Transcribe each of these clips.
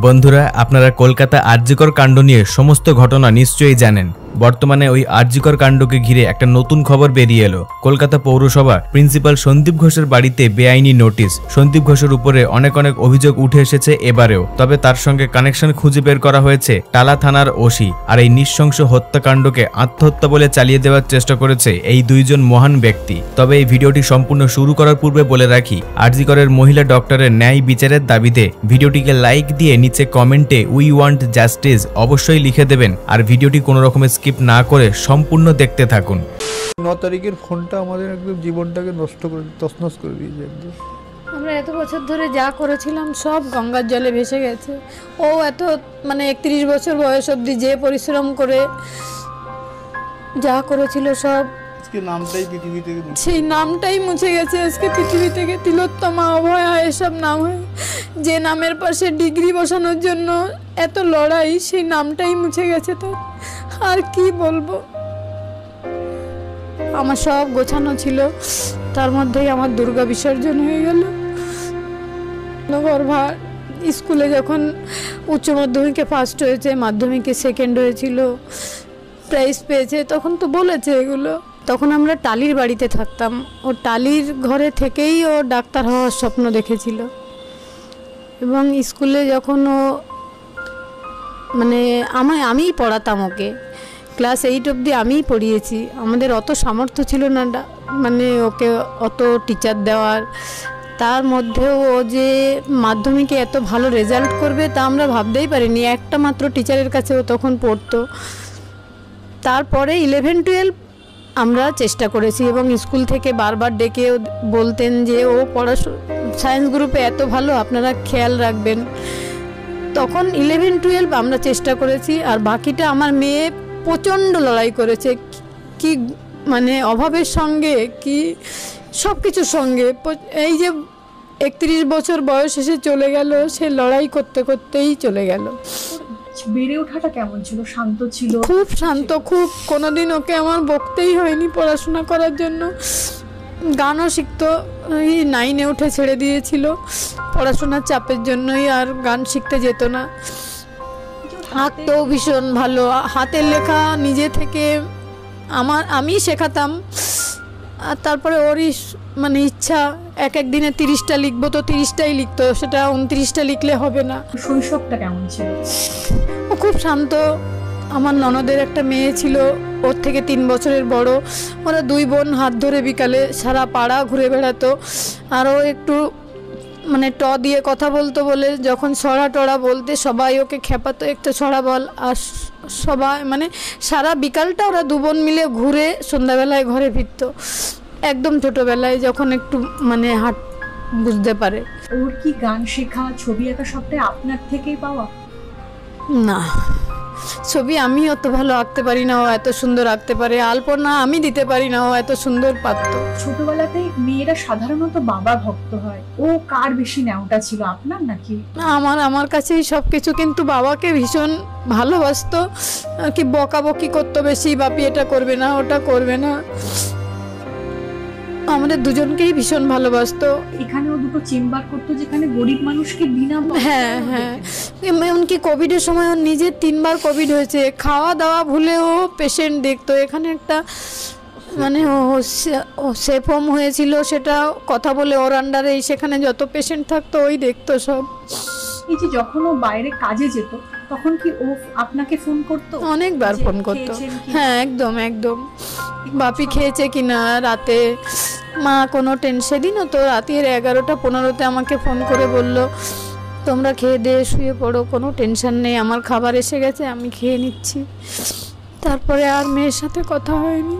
বন্ধুরা, আপনারা কলকাতা আরজিকর কাণ্ড নিয়ে সমস্ত ঘটনা নিশ্চয়ই জানেন। বর্তমানে ওই আরজিকর কাণ্ডকে ঘিরে একটা নতুন খবর বেরিয়ে এলো। কলকাতা পৌরসভা প্রিন্সিপাল সন্দীপ ঘোষের বাড়িতে বেআইনি নোটিশ। সন্দীপ ঘোষের উপরে অনেক অভিযোগ উঠে এসেছে এবারেও, তবে তার সঙ্গে কানেকশন খুঁজে বের করা হয়েছে টালা থানার ওসি। আর এই নৃশংস হত্যাকাণ্ডকে আত্মহত্যা বলে চালিয়ে দেওয়ার চেষ্টা করেছে এই দুইজন মহান ব্যক্তি। তবে এই ভিডিওটি সম্পূর্ণ শুরু করার পূর্বে বলে রাখি, আরজিকরের মহিলা ডক্টরের ন্যায় বিচারের দাবিতে ভিডিওটিকে লাইক দিয়ে নিচে কমেন্টে উই ওয়ান্ট জাস্টিস অবশ্যই লিখে দেবেন। আর ভিডিওটি কোনো রকমের স্কিপ না করে সম্পূর্ণ দেখতে থাকুন। 9 তারিখের ফোনটা আমাদের একদম জীবনটাকে নষ্ট করে তছনছ করে দিয়েছে একদম। আমরা এত বছর ধরে যা করেছিলাম সব গঙ্গার জলে ভেসে গেছে। ও এত 31 বছর বয়স অবধি যে পরিশ্রম করে যা করেছিল সব নামটাই পৃথিবী থেকে সেই নামটাই মুছে গেছে আজকে পৃথিবী থেকে। তিলোত্তমা, অভয়া, এসব নাম হয় যে নামের পাশে ডিগ্রি বসানোর জন্য এত লড়াই, সেই নামটাই মুছে গেছে। তো আর কি বলবো, আমার সব গোছানো ছিল, তার মধ্যেই আমার দুর্গা বিসর্জন হয়ে গেল। ভার স্কুলে যখন উচ্চ মাধ্যমিকে ফার্স্ট হয়েছে, মাধ্যমিকে সেকেন্ড হয়েছিল, প্রাইজ পেয়েছে, তখন তো বলেছে এগুলো। তখন আমরা টালির বাড়িতে থাকতাম। ও টালির ঘরে থেকেই ও ডাক্তার হওয়ার স্বপ্ন দেখেছিল। এবং স্কুলে যখন ও আমিই পড়াতাম ওকে, ক্লাস 8 অবধি আমিই পড়িয়েছি। আমাদের অত সামর্থ্য ছিল না ওকে অত টিচার দেওয়ার। তার মধ্যেও ও যে মাধ্যমিকে এত ভালো রেজাল্ট করবে তা আমরা ভাবতেই পারিনি। একটা মাত্র টিচারের কাছে ও তখন পড়তো। তারপরে 11-12 আমরা চেষ্টা করেছি এবং স্কুল থেকে বারবার ডেকে বলতেন যে ও সায়েন্স গ্রুপে এত ভালো, আপনারা খেয়াল রাখবেন। তখন 11-12 আমরা চেষ্টা করেছি। আর বাকিটা আমার মেয়ে প্রচণ্ড লড়াই করেছে, কি অভাবের সঙ্গে, কি সব কিছুর সঙ্গে। এই যে 31 বছর বয়স এসে চলে গেল, সে লড়াই করতে করতেই চলে গেল। বেড়ে ওঠাটা কেমন ছিল? শান্ত ছিল? খুব শান্ত, খুব। কোনোদিন ওকে আমার বকতেই হয়নি পড়াশোনা করার জন্য। গানও শিখতো, এই 9-এ উঠে ছেড়ে দিয়েছিল পড়াশোনার চাপের জন্যই, আর গান শিখতে যেত না। আঁকতেও ভীষণ ভালো, হাতের লেখা নিজে থেকে আমি শেখাতাম। আর তারপরে ওরই ইচ্ছা, এক দিনে 30টা লিখবো তো 30টাই লিখতো, সেটা 29টা লিখলে হবে না। শৈশবটা কেমন ছিল? ও খুব শান্ত। আমার ননদের একটা মেয়ে ছিল, ওর থেকে 3 বছরের বড়। ওরা 2 বোন হাত ধরে বিকালে সারা পাড়া ঘুরে বেড়াতো। আরও একটু ট দিয়ে কথা বলতো বলে যখন ছড়া টড়া বলতে সবাই ওকে খেপাতো, একটা ছড়া বল। আর সবাই সারা বিকালটা ওরা 2 বোন মিলে ঘুরে সন্ধ্যাবেলায় ঘরে ফিরতো। একদম ছোটোবেলায় যখন একটু হাট বুঝতে পারে। ওর কি গান শেখা, ছবি আঁকা সবটাই আপনার থেকেই পাওয়া? না, ছবি আমি অত ভালো আঁকতে পারি না, ও এত সুন্দর আঁকতে পারে। আলপনা আমি দিতে পারি না, ও এত সুন্দর পারতো। ছোটবেলাতেই মেয়েরা সাধারণত বাবা ভক্ত হয়। ও কার বেশি নেওটা ছিল, আপনার নাকি? না, আমার কাছেই সব কিছু। কিন্তু বাবাকে ভীষণ ভালোবাসতো, কি বকাবকি করতো বেশি, বাপি এটা করবে না, ওটা করবে না। আমাদের দুজনকেই ভীষণ ভালোবাসতো। এখানেও 2টো চেম্বার করতো যেখানে গরিব মানুষকে বিনা। হ্যাঁ, এমনকি কোভিডের সময় ওর নিজের 3বার কোভিড হয়েছে, খাওয়া দাওয়া ভুলে ও পেশেন্ট দেখতো। এখানে একটা ও সেফ হোম হয়েছিল, সেটা কথা বলে ওর আন্ডারে সেখানে যত পেশেন্ট থাকতো ওই দেখতো সব। এই যে যখন ও বাইরে কাজে যেত তখন কি ও আপনাকে ফোন করতো? অনেকবার ফোন করতো। হ্যাঁ, একদম। বাপি খেয়েছে কিনা, রাতে মা কোনো সেদিনও তো রাতের 11টা-15তে আমাকে ফোন করে বলল, তোমরা খেয়ে দিয়ে শুয়ে পড়ো, কোনো টেনশন নেই, আমার খাবার এসে গেছে, আমি খেয়ে নিচ্ছি। তারপরে আর মেয়ের সাথে কথা হয়নি।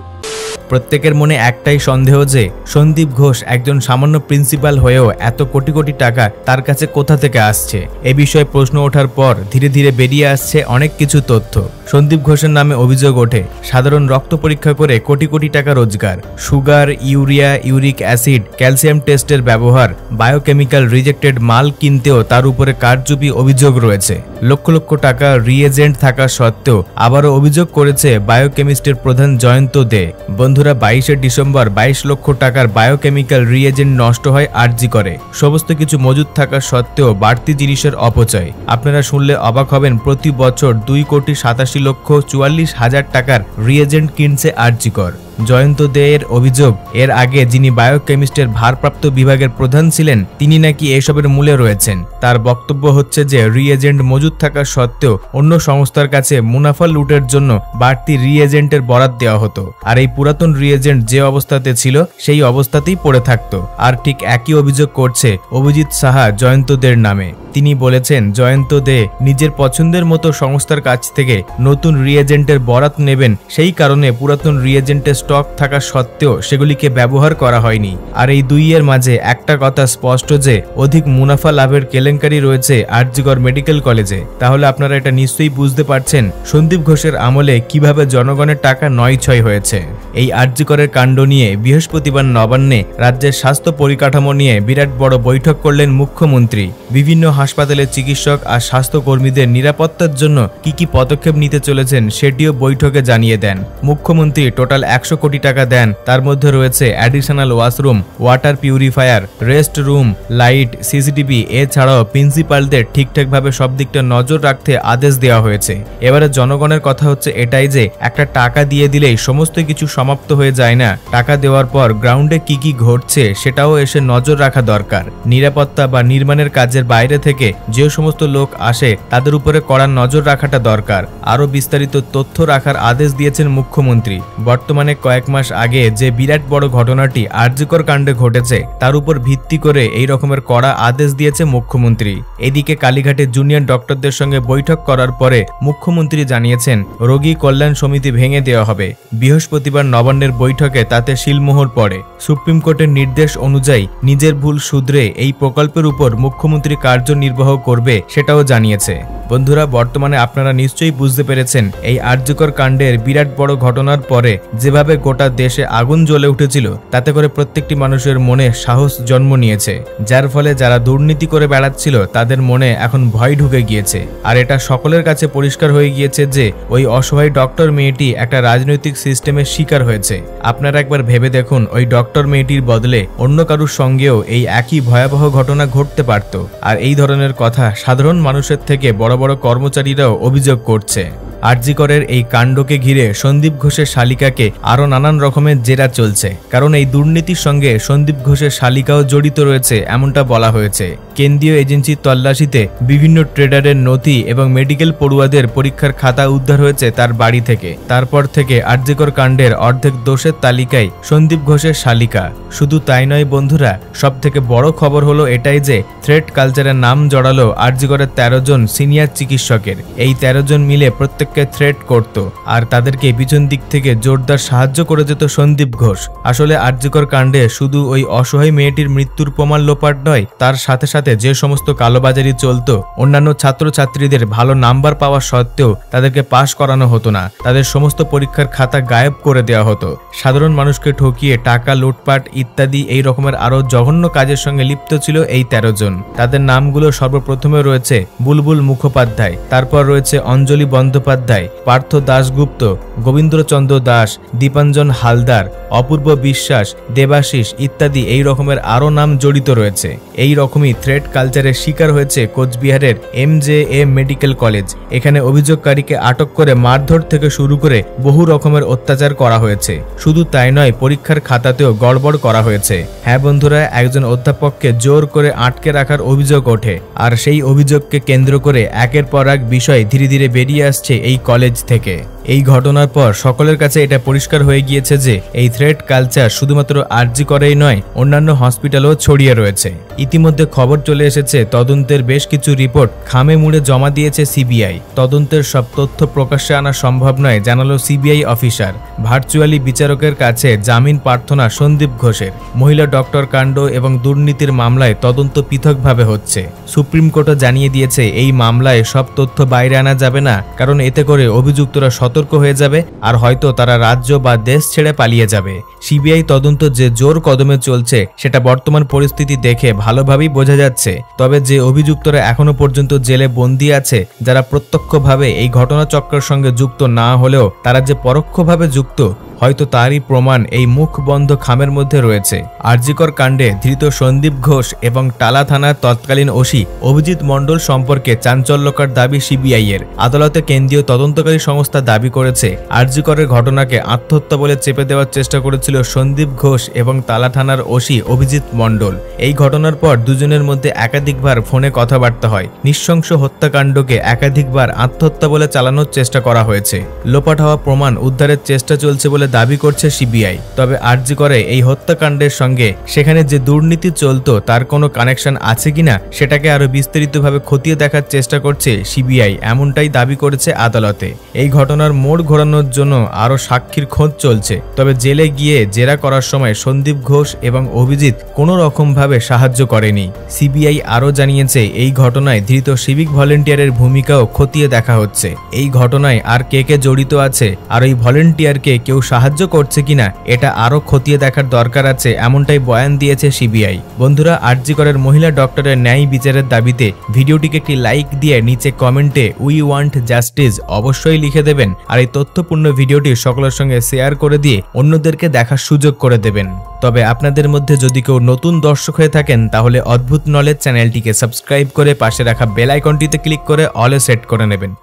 প্রত্যেকের মনে একটাই সন্দেহ যে সন্দীপ ঘোষ একজন সামান্য প্রিন্সিপাল হয়েও এত কোটি কোটি টাকা তার কাছে কোথা থেকে আসছে। এ বিষয়ে প্রশ্ন ওঠার পর ধীরে ধীরে বেরিয়ে আসছে অনেক কিছু তথ্য। সন্দীপ ঘোষের নামে অভিযোগ ওঠে সাধারণ রক্ত পরীক্ষা করে কোটি কোটি টাকা রোজগার, sugar, urea, uric acid, calcium টেস্টের ব্যবহার, বায়োকেমিক্যাল রিজেক্টেড মাল কিনতেও তার উপরে কারচুপি অভিযোগ রয়েছে। লক্ষ লক্ষ টাকা রিএজেন্ট থাকা সত্ত্বেও আবারও অভিযোগ করেছে বায়োকেমিস্টের প্রধান জয়ন্ত দে। বন্ধুরা, 22শে ডিসেম্বর 22 লক্ষ টাকার বায়োকেমিক্যাল রিএজেন্ট নষ্ট হয় আরজি করে। সমস্ত কিছু মজুদ থাকা সত্ত্বেও বাড়তি জিনিসের অপচয়। আপনারা শুনলে অবাক হবেন, প্রতি বছর 2,87,44,000 টাকার রিএজেন্ট কিনছে আরজি কর। জয়ন্ত দে এর অভিযোগ, এর আগে যিনি বায়োকেমিস্টের ভারপ্রাপ্ত বিভাগের প্রধান ছিলেন তিনি নাকি এসবের মূলে রয়েছেন। তার বক্তব্য হচ্ছে যে রিএজেন্ট মজুদ থাকা সত্ত্বেও অন্য সংস্থার কাছে মুনাফা লুটের জন্য বাড়তি রিএজেন্টের বরাত দেওয়া হতো, আর এই পুরাতন রিএজেন্ট যে অবস্থাতে ছিল সেই অবস্থাতেই পড়ে থাকতো। আর ঠিক একই অভিযোগ করছে অভিজিৎ সাহা জয়ন্ত দের নামে। তিনি বলেছেন জয়ন্ত দে নিজের পছন্দের মতো সংস্থার কাছ থেকে নতুন রিএজেন্টের বরাত নেবেন, সেই কারণে পুরাতন রিএজেন্টের স্টক থাকা সত্ত্বেও সেগুলিকে ব্যবহার করা হয়নি। আর এই দুইয়ের মাঝে একটা কথা স্পষ্ট যে অধিক মুনাফা লাভের কেলেঙ্কারি রয়েছে আরজিকর মেডিকেল কলেজে। তাহলে আপনারা এটা নিশ্চয়ই বুঝতে পারছেন সন্দীপ ঘোষের আমলে কিভাবে জনগণের টাকা নয়ছয় হয়েছে। এই আরজিকরের কাণ্ড নিয়ে বৃহস্পতিবার নবান্নে রাজ্যের স্বাস্থ্য পরিকাঠামো নিয়ে বিরাট বড় বৈঠক করলেন মুখ্যমন্ত্রী। বিভিন্ন হাসপাতালের চিকিৎসক আর স্বাস্থ্যকর্মীদের নিরাপত্তার জন্য কি কি পদক্ষেপ নিতে চলেছেন সেটিও বৈঠকে জানিয়ে দেন। মুখ্যমন্ত্রী টোটাল 100 কোটি টাকা দেন। তার মধ্যে রয়েছে additional washroom, water purifier, rest room, light, CCTV. এছাড়াও প্রিন্সিপালদের ঠিকঠাকভাবে সব দিকটা নজর রাখতে আদেশ দেওয়া হয়েছে। এবারে জনগণের কথা হচ্ছে এটাই যে একটা টাকা দিয়ে দিলেই সমস্ত কিছু সমাপ্ত হয়ে যায় না। টাকা দেওয়ার পর গ্রাউন্ডে কি কি ঘটছে সেটাও এসে নজর রাখা দরকার। নিরাপত্তা বা নির্মাণের কাজের বাইরে থেকে যে সমস্ত লোক আসে তাদের উপরে কড়া নজর রাখাটা দরকার। আরো বিস্তারিত তথ্য রাখার আদেশ দিয়েছেন মুখ্যমন্ত্রী। বর্তমানে কয়েক মাস আগে যে বিরাট বড় ঘটনাটি আরজিকর কাণ্ডে ঘটেছে তার উপর ভিত্তি করে এই রকমের কড়া আদেশ দিয়েছে মুখ্যমন্ত্রী। এদিকে কালীঘাটে জুনিয়র ডক্টরদের সঙ্গে বৈঠক করার পরে মুখ্যমন্ত্রী জানিয়েছেন রোগী কল্যাণ সমিতি ভেঙে দেওয়া হবে। বৃহস্পতিবার নবান্নের বৈঠকে তাতে শিলমোহর পড়ে। সুপ্রিম কোর্টের নির্দেশ অনুযায়ী নিজের ভুল শুধরে এই প্রকল্পের উপর মুখ্যমন্ত্রী কার্যনির্বাহ করবে সেটাও জানিয়েছে। বন্ধুরা, বর্তমানে আপনারা নিশ্চয়ই বুঝতে পেরেছেন এই আরজিকর কাণ্ডের বিরাট বড় ঘটনার পরে যেভাবে গোটা দেশে আগুন জ্বলে উঠেছিল তাতে করে প্রত্যেকটি মানুষের মনে সাহস জন্ম নিয়েছে, যার ফলে যারা দুর্নীতি করে বেড়াচ্ছিল তাদের মনে এখন ভয় ঢুকে গিয়েছে। আর এটা সকলের কাছে পরিষ্কার হয়ে গিয়েছে যে ওই অসহায় ডক্টর মেয়েটি একটা রাজনৈতিক সিস্টেমের শিকার হয়েছে। আপনারা একবার ভেবে দেখুন, ওই ডক্টর মেয়েটির বদলে অন্য কারুর সঙ্গেও এই একই ভয়াবহ ঘটনা ঘটতে পারত। আর এই ধরনের কথা সাধারণ মানুষের থেকে বড় বড় কর্মচারীরাও অভিযোগ করছে। আরজিকরের এই কাণ্ডকে ঘিরে সন্দীপ ঘোষের শালিকাকে আরো নানান রকমের জেরা চলছে, কারণ এই দুর্নীতির সঙ্গে সন্দীপ ঘোষের শালিকাও জড়িত রয়েছে এমনটা বলা হয়েছে। কেন্দ্রীয় এজেন্সির তল্লাশিতে বিভিন্ন ট্রেডারের নথি এবং মেডিকেল পড়ুয়াদের পরীক্ষার খাতা উদ্ধার হয়েছে তার বাড়ি থেকে। তারপর থেকে আরজিকর কাণ্ডের অর্ধেক দোষের তালিকায় সন্দীপ ঘোষের শালিকা। শুধু তাই নয় বন্ধুরা, সব থেকে বড় খবর হলো এটাই যে থ্রেড কালচারের নাম জড়ালো আরজিকরের 13 জন সিনিয়র চিকিৎসকের। এই 13 জন মিলে প্রত্যেক থ্রেট করত আর তাদেরকে পিছন দিক থেকে জোরদার সাহায্য করে যেত সন্দীপ ঘোষ। আসলে আরজিকর কাণ্ডে শুধু ওই অসহায় মেয়েটির মৃত্যুর প্রমাণ লোপাট নয়, তার সাথে সাথে যে সমস্ত কালোবাজারি চলতো, অন্যান্য ছাত্রছাত্রীদের ভালো নাম্বার পাওয়া সত্ত্বেও তাদেরকে পাশ করানো হতো না, তাদের সমস্ত পরীক্ষার খাতা গায়েব করে দেওয়া হতো, সাধারণ মানুষকে ঠকিয়ে টাকা লুটপাট ইত্যাদি এই রকমের আরো জঘন্য কাজের সঙ্গে লিপ্ত ছিল এই 13 জন। তাদের নামগুলো সর্বপ্রথমে রয়েছে বুলবুল মুখোপাধ্যায়, তারপর রয়েছে অঞ্জলি বন্দ্যোপাধ্যায়, পার্থ দাশগুপ্ত, গোবিন্দচন্দ্র দাস, দীপাঞ্জন হালদার, অপূর্ব বিশ্বাস, দেবাশিস ইত্যাদি এই রকমের আরো নাম জড়িত রয়েছে। এই রকমই থ্রেড কালচারের শিকার হয়েছে কোচবিহারের MJM মেডিকেল কলেজ। এখানে অভিযোগকারীকে আটক করে মারধর থেকে শুরু করে বহু রকমের অত্যাচার করা হয়েছে। শুধু তাই নয়, পরীক্ষার খাতাতেও গড়বড় করা হয়েছে। হ্যাঁ বন্ধুরা, একজন অধ্যাপককে জোর করে আটকে রাখার অভিযোগ ওঠে, আর সেই অভিযোগকে কেন্দ্র করে একের পর এক বিষয় ধীরে ধীরে বেরিয়ে আসছে এই কলেজ থেকে। এই ঘটনার পর সকলের কাছে এটা পরিষ্কার হয়ে গিয়েছে যে এই থ্রেট কালচার শুধুমাত্র আরজি করেই নয়, অন্যান্য হসপিটালও ছড়িয়ে রয়েছে। ইতিমধ্যে খবর চলে এসেছে, তদন্তের বেশ কিছু রিপোর্ট খামে মুড়ে জমা দিয়েছে সিবিআই। তদন্তের সব তথ্য প্রকাশ্যে আনা সম্ভব নয় জানালো সিবিআই অফিসার। ভার্চুয়ালি বিচারকের কাছে জামিন প্রার্থনা সন্দীপ ঘোষের। মহিলা ডক্টর কাণ্ড এবং দুর্নীতির মামলায় তদন্ত পৃথকভাবে হচ্ছে। সুপ্রিম কোর্টও জানিয়ে দিয়েছে এই মামলায় সব তথ্য বাইরে আনা যাবে না, কারণ এতে করে অভিযুক্তরা সতর্ক হয়ে যাবে আর হয়তো তারা রাজ্য বা দেশ ছেড়ে পালিয়ে যাবে। সিবিআই তদন্ত যে জোর কদমে চলছে সেটা বর্তমান পরিস্থিতি দেখে ভালোভাবেই বোঝা যাচ্ছে। তবে যে অভিযুক্তরা এখনো পর্যন্ত জেলে বন্দী আছে, যারা প্রত্যক্ষভাবে এই ঘটনাচক্রের সঙ্গে যুক্ত না হলেও তারা যে পরোক্ষভাবে যুক্ত, হয়তো তারই প্রমাণ এই মুখ বন্ধ খামের মধ্যে রয়েছে। আরজিকর কাণ্ডে ধৃত সন্দীপ ঘোষ এবং টালা থানার তৎকালীন ওসি অভিজিৎ মণ্ডল সম্পর্কে চাঞ্চল্যকর দাবি সিবিআই এর। আদালতে কেন্দ্রীয় তদন্তকারী সংস্থা দাবি করেছে, আরজিকরের ঘটনাকে আত্মহত্যা বলে চেপে দেওয়ার চেষ্টা করেছিল সন্দীপ ঘোষ এবং টালা থানার ওসি অভিজিৎ মণ্ডল। এই ঘটনার পর দুজনের মধ্যে একাধিকবার ফোনে কথাবার্তা হয়। নৃশংস হত্যাকাণ্ডকে একাধিকবার আত্মহত্যা বলে চালানোর চেষ্টা করা হয়েছে। লোপাট হওয়া প্রমাণ উদ্ধারের চেষ্টা চলছে বলে দাবি করছে সিবিআই। তবে আরজি করে এই হত্যাকাণ্ডের সঙ্গে সেখানে যে দুর্নীতি চলতো তার কোনো কানেকশন আছে কিনা সেটাকে আরো বিস্তারিতভাবে খতিয়ে দেখার চেষ্টা করছে সিবিআই, এমনটাই দাবি করেছে আদালতে। এই ঘটনার মোড় ঘোরানোর জন্য আরো সাক্ষীর খোঁজ চলছে। তবে জেলে গিয়ে জেরা করার সময় সন্দীপ ঘোষ এবং অভিজিৎ কোনো রকম ভাবে সাহায্য করেনি। সিবিআই আরো জানিয়েছে, এই ঘটনায় ধৃত সিভিক ভলেন্টিয়ারের ভূমিকাও খতিয়ে দেখা হচ্ছে। এই ঘটনায় আর কে কে জড়িত আছে আর ওই ভলেন্টিয়ারকে কেউ সাহায্য করছে কিনা এটা আরো খতিয়ে দেখার দরকার আছে, এমনটাই বয়ান দিয়েছে সিবিআই। বন্ধুরা, আরজি করের মহিলা ডক্টরের ন্যায় বিচারের দাবিতে ভিডিওটিকে একটি লাইক দিয়ে নিচে কমেন্টে উই ওয়ান্ট জাস্টিস অবশ্যই লিখে দেবেন। আর এই তথ্যপূর্ণ ভিডিওটি সকলের সঙ্গে শেয়ার করে দিয়ে অন্যদেরকে দেখার সুযোগ করে দেবেন। তবে আপনাদের মধ্যে যদি কেউ নতুন দর্শক হয়ে থাকেন তাহলে অদ্ভুত নলেজ চ্যানেলটিকে সাবস্ক্রাইব করে পাশে রাখা বেল আইকনটিতে ক্লিক করে অলে সেট করে নেবেন।